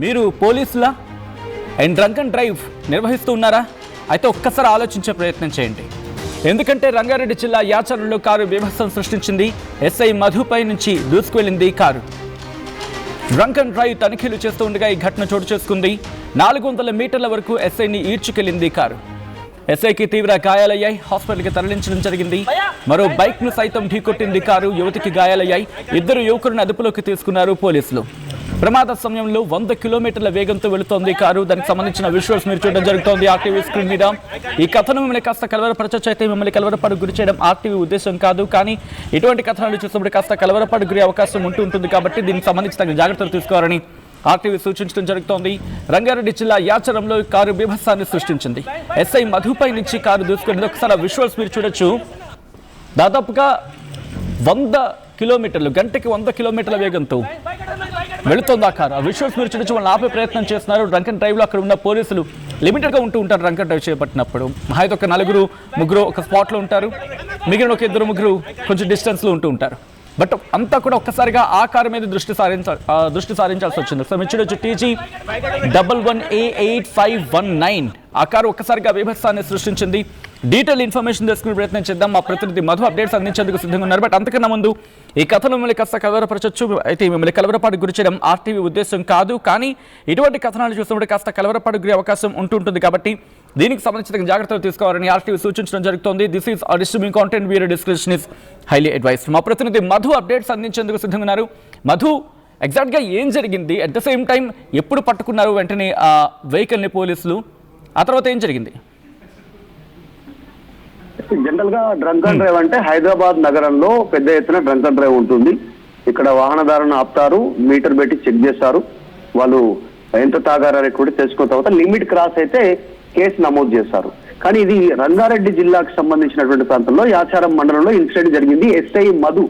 మీరు పోలీసులా and drunk and drive నిర్వహిస్తూ ఉన్నారా? అయితే ఒక్కసారి ఆలోచించే ప్రయత్నం చేయండి. ఎందుకంటే రంగారెడ్డి జిల్లా యాచర్లలో కారు బీభత్సం సృష్టించింది. ఎస్ఐ మధుపై నుంచి దూసుకువెళ్ళింది కారు. డ్రంక్ అండ్ డ్రైవ్ తనిఖీలు చేస్తూ ఉండగా ఈ ఘటన చోటు చేసుకుంది. 400 మీటర్ల వరకు ఎస్ఐని ఈడ్చుకెళ్లింది కారు. ఎస్ఐకి తీవ్ర గాయాలయ్యాయి. హాస్పిటల్కి తరలించడం జరిగింది. మరో బైక్ ను సైతం ఢీకొట్టింది కారు. యువతికి గాయాలయ్యాయి. 2 యువకులను అదుపులోకి తీసుకున్నారు పోలీసులు. ప్రమాద సమయంలో 100 కిలోమీటర్ల వేగంతో వెళుతోంది కారు. దానికి సంబంధించిన విజువల్స్ మీరు చూడడం జరుగుతోంది ఆర్టీవీ స్క్రీన్ మీద. ఈ కథను మిమ్మల్ని కాస్త కలవరపరచొచ్చు. అయితే మిమ్మల్ని కలవరపాటుకు గురి చేయడం ఆర్టీవీ ఉద్దేశం కాదు. కానీ ఇటువంటి కథనాలు చూసినప్పుడు కాస్త కలవరపాటుకు గురి అవకాశం ఉంటుంది కాబట్టి దీనికి సంబంధించి తగిన జాగ్రత్తలు తీసుకోవాలని ఆర్టీవీ సూచించడం జరుగుతోంది. రంగారెడ్డి జిల్లా యాచరంలో కారు బీభత్సాన్ని సృష్టించింది. ఎస్ఐ మధుపై నుంచి కారు దూసుకెళ్ళింది. ఒకసారి విజువల్స్ మీరు చూడొచ్చు. దాదాపుగా 100 కిలోమీటర్లు గంటకి 100 కిలోమీటర్ల వేగంతో వెళుతోంది ఆ కారు. ఆ విజువల్స్ మీరు చూడొచ్చు. వాళ్ళు ఆపే ప్రయత్నం చేస్తున్నారు. డ్రంక్ అండ్ డ్రైవ్లో అక్కడ ఉన్న పోలీసులు లిమిటెడ్గా ఉంటారు డ్రంక్ అండ్ డ్రైవ్ చేపట్టినప్పుడు. మహా ఒక 4-3 ఒక స్పాట్లో ఉంటారు. మిగిలిన ఒక 2-3 కొంచెం డిస్టెన్స్లో ఉంటారు. బట్ అంతా కూడా ఒక్కసారిగా ఆ కారు మీద దృష్టి సారించాల్సి వచ్చింది. సో మీరు చూడొచ్చు TG 11A8519 ఆ కారు ఒక్కసారిగా బీభత్సాన్ని సృష్టించింది. డీటెయిల్ ఇన్ఫర్మేషన్ తెలుసుకునే ప్రయత్నం చేద్దాం. మా ప్రతినిధి మధు అప్డేట్స్ అందించేందుకు సిద్ధంగా ఉన్నారు. బట్ అంతకన్నా ముందు ఈ కథను మిమ్మల్ని కాస్త కలవరపరచొచ్చు. అయితే మిమ్మల్ని కలవరపాటుకు గురి చేయడం ఆర్టీవీ ఉద్దేశం కాదు. కానీ ఇటువంటి కథనాలు చూసినప్పుడు కాస్త కలవరపాటుకు గురి అవకాశం ఉంటుంది కాబట్టి దీనికి సంబంధించిన జాగ్రత్తలు తీసుకోవాలని ఆర్టీవీ సూచించడం జరుగుతోంది. This is distributing content video description is highly advised. మా ప్రతినిధి మధు అప్డేట్స్ అందించేందుకు సిద్ధంగా ఉన్నారు. మధు, ఎగ్జాక్ట్గా ఏం జరిగింది? అట్ ద సేమ్ టైం ఎప్పుడు పట్టుకున్నారు వెంటనే ఆ వెహికల్ని పోలీసులు? ఆ తర్వాత ఏం జరిగింది? జనరల్ గా డ్రంక్ అండ్ డ్రైవ్ అంటే హైదరాబాద్ నగరంలో పెద్ద ఎత్తున డ్రంక్ అండ్ డ్రైవ్ ఉంటుంది. ఇక్కడ వాహనదారులను ఆపుతారు, మీటర్ పెట్టి చెక్ చేస్తారు. వాళ్ళు ఎంత తాగారని కూడా తెలుసుకున్న తర్వాత లిమిట్ క్రాస్ అయితే కేసు నమోదు చేస్తారు. కానీ ఇది రంగారెడ్డి జిల్లాకు సంబంధించినటువంటి ప్రాంతంలో యాచారం మండలంలో ఇన్సిడెంట్ జరిగింది. ఎస్ఐ మధు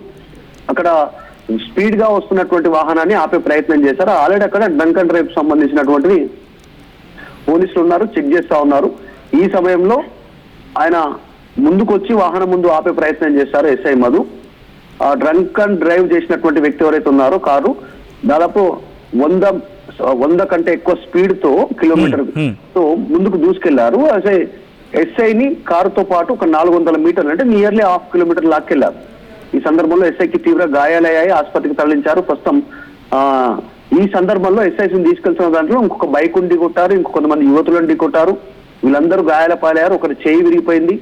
అక్కడ స్పీడ్ గా వస్తున్నటువంటి వాహనాన్ని ఆపే ప్రయత్నం చేశారు. ఆల్రెడీ అక్కడ డ్రంక్ అండ్ డ్రైవ్ సంబంధించినటువంటి పోలీసులు ఉన్నారు, చెక్ చేస్తా ఉన్నారు. ఈ సమయంలో ఆయన ముందుకు వచ్చి వాహనం ముందు ఆపే ప్రయత్నం చేశారు ఎస్ఐ మధు. ఆ డ్రంక్ అండ్ డ్రైవ్ చేసినటువంటి వ్యక్తి ఎవరైతే ఉన్నారో కారు దాదాపు 100 కంటే ఎక్కువ స్పీడ్ తో కిలోమీటర్ తో ముందుకు దూసుకెళ్లారు. ఎస్ఐని కారుతో పాటు ఒక 400 మీటర్లు అంటే నియర్లీ 1/2 కిలోమీటర్ లాక్కెళ్లారు. ఈ సందర్భంలో ఎస్ఐకి తీవ్ర గాయాలయ్యాయి, ఆసుపత్రికి తరలించారు. ప్రస్తుతం ఈ సందర్భంలో ఎస్ఐని తీసుకెళ్తున్న దాంట్లో ఇంకొక బైక్ ఢీ కొట్టారు, ఇంకొంతమంది యువతులను ఢీ కొట్టారు. వీళ్ళందరూ గాయాల పాలయ్యారు. ఒకరి చేయి విరిగిపోయింది,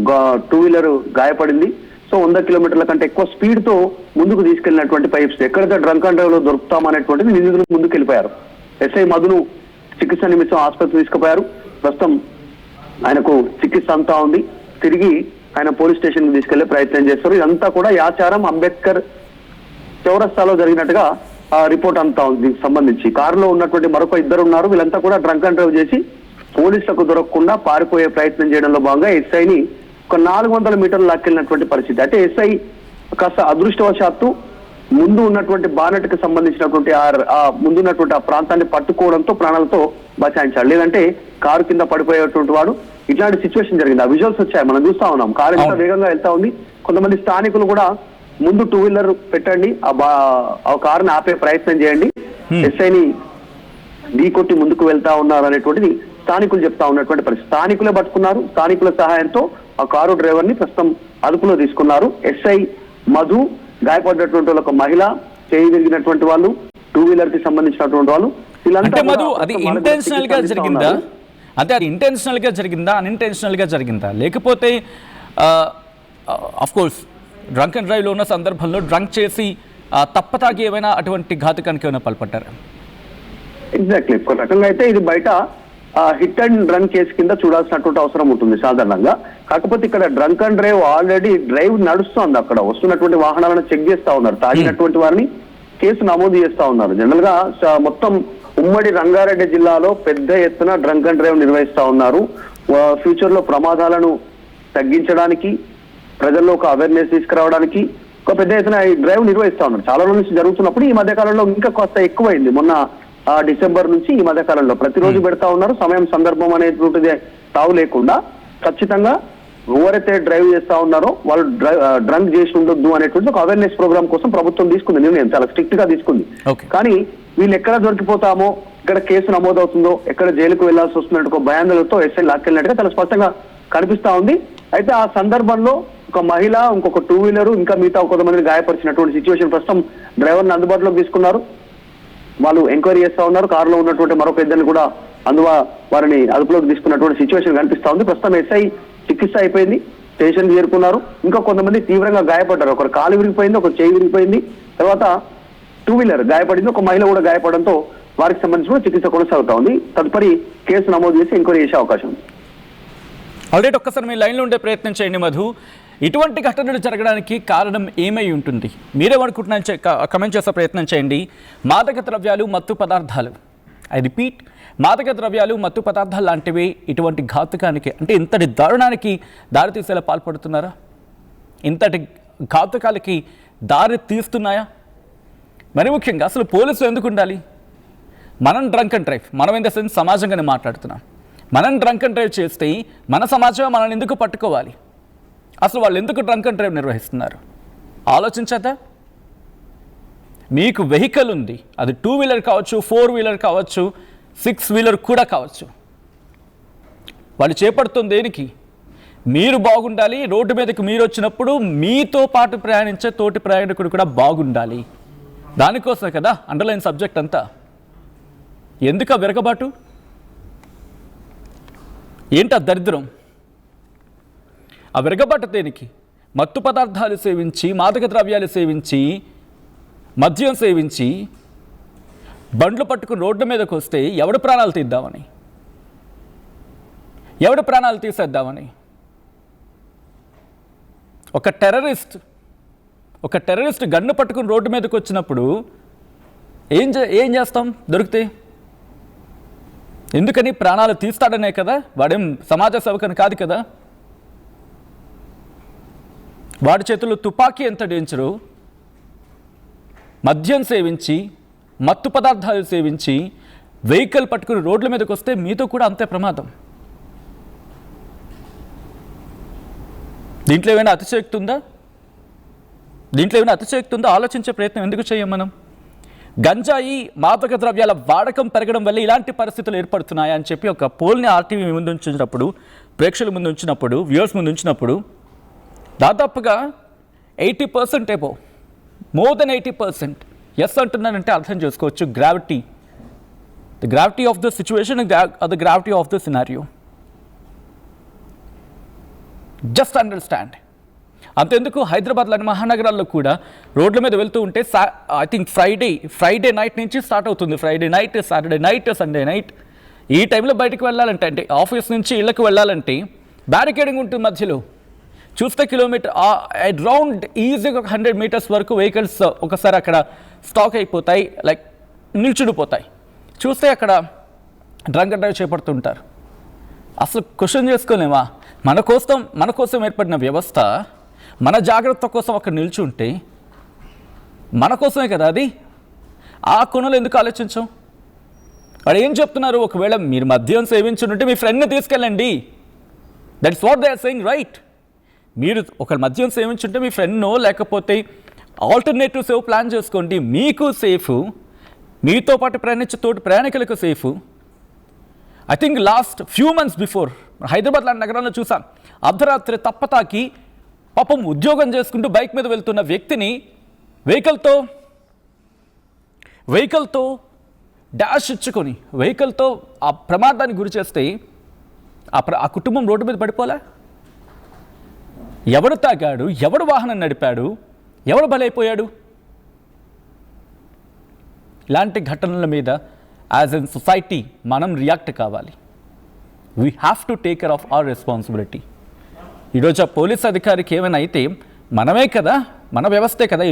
2 వీలర్ గాయపడింది. సో 100 కిలోమీటర్ల కంటే ఎక్కువ స్పీడ్ తో ముందుకు తీసుకెళ్లినటువంటి పైప్స్ ఎక్కడైతే డ్రంక్ అండ్ డ్రైవ్ లో దొరుకుతామనేటువంటిది నిందితులు ముందుకు వెళ్ళిపోయారు. ఎస్ఐ మధును చికిత్స నిమిత్తం ఆసుపత్రి తీసుకుపోయారు. ప్రస్తుతం ఆయనకు చికిత్స అంతా ఉంది. తిరిగి ఆయన పోలీస్ స్టేషన్ కి తీసుకెళ్లే ప్రయత్నం చేస్తారు. ఇదంతా కూడా యాచారం అంబేద్కర్ చౌరస్తాలో జరిగినట్టుగా రిపోర్ట్ అంతా ఉంది. దీనికి సంబంధించి కారులో ఉన్నటువంటి మరొక 2 ఉన్నారు. వీళ్ళంతా కూడా డ్రంక్ అండ్ డ్రైవ్ చేసి పోలీసులకు దొరకకుండా పారిపోయే ప్రయత్నం చేయడంలో భాగంగా ఎస్ఐని ఒక 400 మీటర్లు లాక్కెళ్ళినటువంటి పరిస్థితి. అంటే ఎస్ఐ కాస్త అదృష్టవశాత్తు ముందు ఉన్నటువంటి బానెట్ కి సంబంధించినటువంటి ముందున్నటువంటి ఆ ప్రాంతాన్ని పట్టుకోవడంతో ప్రాణాలతో బచాయించాడు. లేదంటే కారు కింద పడిపోయేటువంటి వాడు. ఇట్లాంటి సిచ్యువేషన్ జరిగింది. ఆ విజువల్స్ వచ్చాయి, మనం చూస్తా ఉన్నాం. కారు ఎంత వేగంగా వెళ్తా ఉంది. కొంతమంది స్థానికులు కూడా ముందు 2 వీలర్ పెట్టండి, ఆ కారుని ఆపే ప్రయత్నం చేయండి, ఎస్ఐని ఢీ కొట్టి ముందుకు వెళ్తా ఉన్నారు అనేటువంటిది స్థానికులు చెప్తా ఉన్నటువంటి పరిస్థితి. స్థానికులే పట్టుకున్నారు. స్థానికుల సహాయంతో ఆ కారు డ్రైవర్ ని ప్రస్తుతం అదుపులో తీసుకున్నారు. ఎస్ఐ మధు, గాయపడినటువంటి ఒక మహిళ, చేయి విరిగినటువంటి వాళ్ళు, 2 వీలర్ కి సంబంధించినటువంటి వాళ్ళు, వీళ్ళంతా అది ఇంటెన్షనల్ గా జరిగిందా? అంటే అది ఇంటెన్షనల్ గా జరిగిందా, అన్ఇంటెన్షనల్ గా జరిగిందా? లేకపోతే of course drunk and drive లో ఉన్న సందర్భంలో డ్రంక్ చేసి తప్పతాగి ఏమైనా అటువంటి ఘాతుకానికి ఏమైనా పాల్పడ్డారా? ఎగ్జాక్ట్లీ. ఒక రకంగా అయితే ఇది బయట హిట్ అండ్ రన్ కేసు కింద చూడాల్సినటువంటి అవసరం ఉంటుంది సాధారణంగా. కాకపోతే ఇక్కడ drunk and drive already drive నడుస్తుంది. అక్కడ వస్తున్నటువంటి వాహనాలను చెక్ చేస్తా ఉన్నారు. తాగినటువంటి వారిని కేసు నమోదు చేస్తా ఉన్నారు. జనరల్ గా మొత్తం ఉమ్మడి రంగారెడ్డి జిల్లాలో పెద్ద ఎత్తున డ్రంక్ అండ్ డ్రైవ్ నిర్వహిస్తా ఉన్నారు. ఫ్యూచర్ లో ప్రమాదాలను తగ్గించడానికి, ప్రజల్లో ఒక అవేర్నెస్ తీసుకురావడానికి ఒక పెద్ద ఎత్తున ఈ డ్రైవ్ నిర్వహిస్తా ఉన్నారు. చాలా రోజుల నుంచి జరుగుతున్నప్పుడు ఈ మధ్య కాలంలో ఇంకా కాస్త ఎక్కువైంది. మొన్న డిసెంబర్ నుంచి ఈ మధ్య కాలంలో ప్రతిరోజు పెడతా ఉన్నారు. సమయం సందర్భం అనేటువంటిది తావు లేకుండా ఖచ్చితంగా ఎవరైతే డ్రైవ్ చేస్తా ఉన్నారో వాళ్ళు డ్రంక్ చేసి ఉండొద్దు అనేటువంటి ఒక అవేర్నెస్ ప్రోగ్రామ్ కోసం ప్రభుత్వం తీసుకుంది నిర్ణయం. చాలా స్ట్రిక్ట్ గా తీసుకుంది. కానీ వీళ్ళు ఎక్కడ దొరికిపోతామో, ఇక్కడ కేసు నమోదవుతుందో, ఎక్కడ జైలుకు వెళ్లాల్సి వస్తున్నట్టు ఒక భయాందోళనతో ఎస్ఐ లాక్కెళ్ళినట్టుగా చాలా స్పష్టంగా కనిపిస్తా ఉంది. అయితే ఆ సందర్భంలో ఒక మహిళ, ఇంకొక 2 వీలర్, ఇంకా మిగతా కొంతమందిని గాయపరిచినటువంటి సిచ్యువేషన్. ప్రస్తుతం డ్రైవర్ని అందుబాటులోకి తీసుకున్నారు, వాళ్ళు ఎంక్వైరీ చేస్తా ఉన్నారు. కారులో ఉన్నటువంటి మరొక ఇద్దరిని కూడా వారిని అదుపులోకి తీసుకున్నటువంటి సిచ్యువేషన్ కనిపిస్తా ఉంది. ప్రస్తుతం ఎస్ఐ చికిత్స అయిపోయింది, స్టేషన్ చేరుకున్నారు. ఇంకా కొంతమంది తీవ్రంగా గాయపడ్డారు. ఒకరు కాలు విరిగిపోయింది, ఒక చేయి విరిగిపోయింది, తర్వాత 2 వీలర్ గాయపడింది, ఒక మహిళ కూడా గాయపడడంతో వారికి సంబంధించిన చికిత్స కొనసాగుతా ఉంది. తదుపరి కేసు నమోదు చేసి ఎంక్వైరీ చేసే అవకాశం ఉంది. ఆల్రెడీ ఒక్కసారి మీ లైన్లో ఉండే ప్రయత్నం చేయండి మధు. ఇటువంటి ఘటనలు జరగడానికి కారణం ఏమై ఉంటుంది? మీరేమనుకుంటున్నా కమెంట్ చేసే ప్రయత్నం చేయండి. మాదక ద్రవ్యాలు, మత్తు పదార్థాలు, ఐ రిపీట్, మాదక ద్రవ్యాలు, మత్తు పదార్థాలు లాంటివి ఇటువంటి ఘాతుకానికి, అంటే ఇంతటి దారుణానికి దారితీసేలా పాల్పడుతున్నారా? ఇంతటి ఘాతుకాలకి దారి తీస్తున్నాయా? మరి ముఖ్యంగా అసలు పోలీసులు ఎందుకు ఉండాలి? మనం డ్రంక్ అండ్ డ్రైవ్, మనం ఇన్ ద సెన్స్ సమాజంగానే మాట్లాడుతున్నాం. మనం డ్రంక్ అండ్ డ్రైవ్ చేస్తే మన సమాజం మనల్ని ఎందుకు పట్టుకోవాలి? అసలు వాళ్ళు ఎందుకు డ్రంక్ అండ్ డ్రైవ్ నిర్వహిస్తున్నారు? ఆలోచించదా? మీకు వెహికల్ ఉంది, అది 2 వీలర్ కావచ్చు, 4 వీలర్ కావచ్చు, 6 వీలర్ కూడా కావచ్చు. వాళ్ళు చేపడుతుంది దేనికి? మీరు బాగుండాలి, రోడ్డు మీదకి మీరు వచ్చినప్పుడు మీతో పాటు ప్రయాణించే తోటి ప్రయాణికుడు కూడా బాగుండాలి. దానికోసం కదా అండర్లైన్ సబ్జెక్ట్ అంతా. ఎందుకు ఆ విరగబాటు? ఏంటి ఆ దరిద్రం? ఆ విరగబాటు దేనికి? మత్తు పదార్థాలు సేవించి, మాదక ద్రవ్యాలు సేవించి, మద్యం సేవించి బండ్లు పట్టుకుని రోడ్ల మీదకి వస్తే ఎవడి ప్రాణాలు తీద్దామని, ఎవడి ప్రాణాలు తీసేద్దామని. ఒక టెర్రరిస్ట్ గన్ను పట్టుకుని రోడ్డు మీదకి వచ్చినప్పుడు ఏం చేస్తాం దొరికితే? ఎందుకని? ప్రాణాలు తీస్తాడనే కదా, వాడేం సమాజ సేవకని కాదు కదా. వాడి చేతుల్లో తుపాకీ ఎంత డేంజరు. మద్యం సేవించి, మత్తు పదార్థాలు సేవించి వెహికల్ పట్టుకుని రోడ్ల మీదకి వస్తే మీతో కూడా అంతే ప్రమాదం. దీంట్లో ఏమైనా అతిశయోక్తి ఉందా? ఆలోచించే ప్రయత్నం ఎందుకు చేయం మనం? గంజాయి, మాదక ద్రవ్యాల వాడకం పెరగడం వల్ల ఇలాంటి పరిస్థితులు ఏర్పడుతున్నాయా అని చెప్పి ఒక పోల్ని ఆర్టీవీ ముందు ఉంచినప్పుడు, ప్రేక్షకుల ముందు ఉంచినప్పుడు, వ్యూవర్స్ ముందు ఉంచినప్పుడు దాదాపుగా 80% ఏబో, మోర్ దెన్ 80% ఎస్ అంటున్నానంటే అర్థం చేసుకోవచ్చు. The gravity of the situation, the gravity of the scenario. Just understand. అంతెందుకు, హైదరాబాద్లోని మహానగరాల్లో కూడా రోడ్ల మీద వెళ్తూ ఉంటే ఐ థింక్ ఫ్రైడే నైట్ నుంచి స్టార్ట్ అవుతుంది. Friday night, Saturday night, Sunday night, ఈ టైంలో బయటకు వెళ్ళాలంటే, అంటే ఆఫీస్ నుంచి ఇళ్ళకి వెళ్ళాలంటే బ్యారికేడింగ్ ఉంటుంది మధ్యలో. చూస్తే కిలోమీటర్ అరౌండ్ ఈజీగా 100 మీటర్స్ వరకు వెహికల్స్ ఒకసారి అక్కడ స్టాక్ అయిపోతాయి, లైక్ నిల్చుడిపోతాయి. చూస్తే అక్కడ డ్రంక్ అండ్ డ్రైవ్ చేపడుతుంటారు. అసలు క్వశ్చన్ చేసుకోలేమా? మన కోసం ఏర్పడిన వ్యవస్థ, మన జాగ్రత్త కోసం అక్కడ నిల్చుంటే మన కోసమే కదా అది. ఆ కొనలు ఎందుకు ఆలోచించాం? వాడు ఏం చెప్తున్నారు? ఒకవేళ మీరు మద్యం సేవించుంటే మీ ఫ్రెండ్ని తీసుకెళ్ళండి. That's what they are saying, right? మీరు ఒక మద్యం సేవించుంటే మీ ఫ్రెండ్నో లేకపోతే ఆల్టర్నేటివ్ సేవ్ ప్లాన్ చేసుకోండి. మీకు సేఫ్, మీతో పాటు ప్రయాణించే తోటి ప్రయాణికులకు safe. I think last few months before Hyderabad లాంటి నగరంలో చూసాం, అర్ధరాత్రి తప్పతాకి పాపం ఉద్యోగం చేసుకుంటూ బైక్ మీద వెళ్తున్న వ్యక్తిని వెహికల్తో డాష్ ఇచ్చుకొని వెహికల్తో ఆ ప్రమాదానికి గురి చేస్తే ఆ కుటుంబం రోడ్డు మీద పడిపోలే? ఎవడు తాగాడు? ఎవడు వాహనం నడిపాడు? ఎవడు బలైపోయాడు? ఇలాంటి ఘటనల మీద యాజ్ ఎన్ సొసైటీ మనం రియాక్ట్ కావాలి. We have to take care of our responsibility. ఈరోజు ఆ పోలీస్ అధికారికి ఏమైనా అయితే మనమే కదా, మన వ్యవస్థే కదా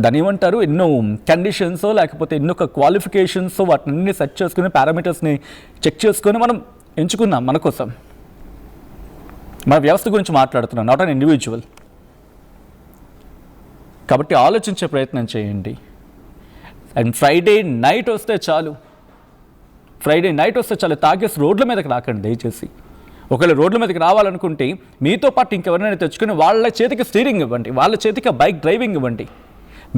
దాని ఏమంటారు, ఎన్నో కండిషన్స్ లేకపోతే ఎన్నో క్వాలిఫికేషన్స్ వాటిని సెట్ చేసుకుని, పారామీటర్స్ని చెక్ చేసుకొని మనం ఎంచుకున్నాం మన కోసం. మన వ్యవస్థ గురించి మాట్లాడుతున్నాం, నాట్ అన్ ఇండివిజువల్. కాబట్టి ఆలోచించే ప్రయత్నం చేయండి. అండ్ ఫ్రైడే నైట్ వస్తే చాలు, తాగేసి రోడ్ల మీదకి రాకండి దయచేసి. ఒకవేళ రోడ్ల మీదకి రావాలనుకుంటే మీతో పాటు ఇంకెవరినైనా తెచ్చుకొని వాళ్ళ చేతికి స్టీరింగ్ ఇవ్వండి, వాళ్ళ చేతికి బైక్ డ్రైవింగ్ ఇవ్వండి.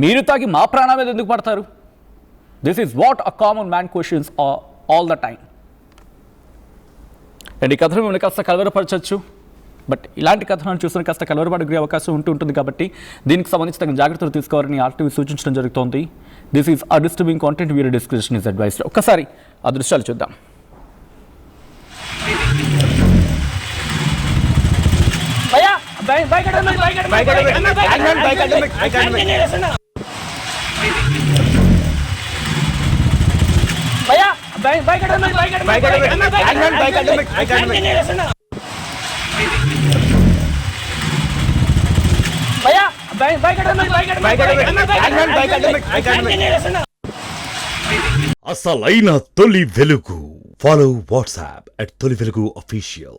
మీరు తాగి మా ప్రాణం మీద ఎందుకు పడతారు? This is what a common man questions all the time. And ఈ కథను మిమ్మల్ని కాస్త కలవరపరచచ్చు, బట్ ఇలాంటి కథనాలు చూసిన కాస్త కలవరపడే అవకాశం ఉంటుంది కాబట్టి దీనికి సంబంధించి తగిన జాగ్రత్తలు తీసుకోవాలని ఆర్టీవీ సూచించడం జరుగుతోంది. This is a disturbing content, video description is advised. ఒక్కసారి ఆ దృశ్యాలు చూద్దాం. అసలైన తొలి వెలుగు. ఫాలో వాట్సాప్ @తొలి వెలుగు official.